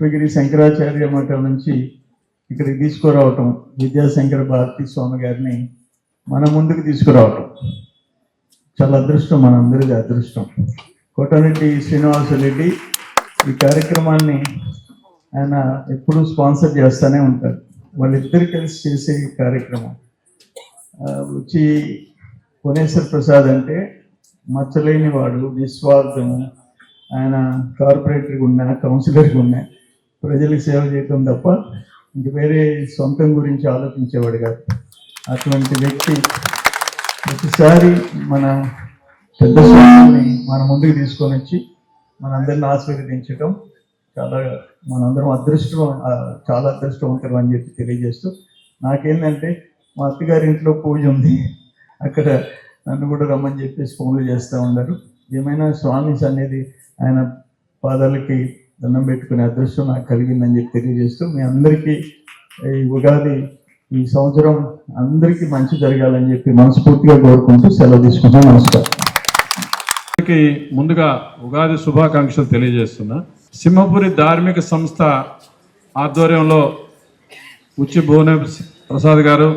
పుష్పగిరి శంకరాచార్య మఠం నుంచి ఇక్కడికి తీసుకురావటం, విద్యాశంకర భారతీ స్వామి గారిని మన ముందుకు తీసుకురావటం చాలా అదృష్టం, మనందరిది అదృష్టం. కోటరెడ్డి శ్రీనివాసరెడ్డి ఈ కార్యక్రమాన్ని ఆయన ఎప్పుడూ స్పాన్సర్ చేస్తూనే ఉంటారు. వాళ్ళిద్దరు కలిసి చేసే ఈ కార్యక్రమం వచ్చి కోనేశ్వర ప్రసాద్ అంటే మచ్చలేని వాడు, నిస్వార్థము. ఆయన కార్పొరేటర్గా ఉన్నా, కౌన్సిలర్గా ఉన్నా ప్రజలకు సేవ చేయటం తప్ప ఇంక వేరే సొంతం గురించి ఆలోచించేవాడు కాదు. అటువంటి వ్యక్తి ప్రతిసారి మన పెద్ద స్వామిని మన ముందుకు తీసుకొని వచ్చి మనందరిని ఆశీర్వదించడం మనందరం చాలా అదృష్టవంతులు అని చెప్పి తెలియజేస్తూ, నాకేంటంటే మా అత్తగారి ఇంట్లో పూజ ఉంది, అక్కడ నన్ను కూడా రమ్మని చెప్పేసి ఫోన్లు చేస్తూ ఉన్నారు. ఏమైనా స్వామి అనేది ఆయన పాదాలకి దండం పెట్టుకునే అదృష్టం నాకు కలిగిందని చెప్పి తెలియజేస్తూ, మీ అందరికీ ఈ ఉగాది ఈ సంవత్సరం అందరికీ మంచి జరగాలని చెప్పి మనస్ఫూర్తిగా కోరుకుంటూ సెలవు తీసుకుంటాం. నమస్కారం. ముందుగా ఉగాది శుభాకాంక్షలు తెలియజేస్తున్నా. సింహపురి ధార్మిక సంస్థ ఆధ్వర్యంలో ఉచ్చి భువన ప్రసాద్ గారు,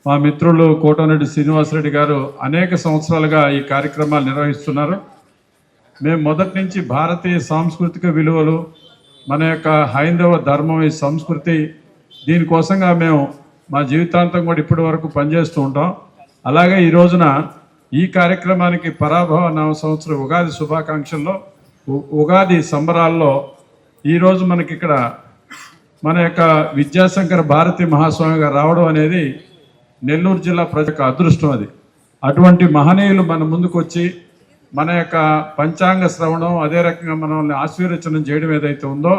మా మిత్రులు కోటరెడ్డి శ్రీనివాసరెడ్డి గారు అనేక సంవత్సరాలుగా ఈ కార్యక్రమాలు నిర్వహిస్తున్నారు. మేము మొదటి నుంచి భారతీయ సాంస్కృతిక విలువలు, మన యొక్క హైందవ ధర్మం, ఈ సంస్కృతి, దీనికోసంగా మేము మా జీవితాంతం కూడా ఇప్పటి వరకు పనిచేస్తూ ఉంటాం. అలాగే ఈ రోజున ఈ కార్యక్రమానికి పరాభవ నవ సంవత్సరం ఉగాది శుభాకాంక్షల్లో, ఉగాది సంబరాల్లో ఈరోజు మనకి ఇక్కడ మన యొక్క విద్యాశంకర భారతీ మహాస్వామి గారు రావడం అనేది నెల్లూరు జిల్లా ప్రజలకు అదృష్టం. అది అటువంటి మహనీయులు మన ముందుకు వచ్చి మన యొక్క పంచాంగ శ్రవణం, అదే రకంగా మనల్ని ఆశీర్వచనం చేయడం ఏదైతే ఉందో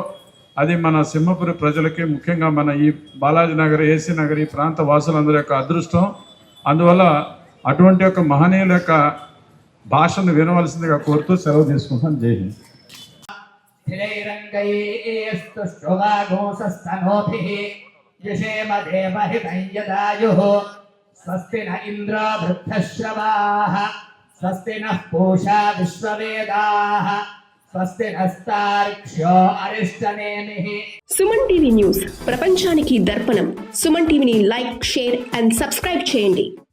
అది మన సింహపురి ప్రజలకి, ముఖ్యంగా మన ఈ బాలాజీ నగర్, ఏసీ నగర్, ఈ ప్రాంత వాసులందరి యొక్క అదృష్టం. అందువల్ల అటువంటి యొక్క మహనీయుల యొక్క భాషను వినవలసిందిగా కోరుతూ సెలవు తీసుకుంటాను. జై హింద్. స్వస్తి న ఇంద్ర వృద్ధశ్రవాః స్వస్తి నః పూషా విశ్వవేదాః స్వస్తి నస్తార్క్ష్యో అరిష్టనేమిః. సుమన్ టీవీ న్యూస్ ప్రపంచానికి దర్పణం. సుమన్ టీవీని లైక్, షేర్ అండ్ సబ్స్క్రైబ్ చేయండి.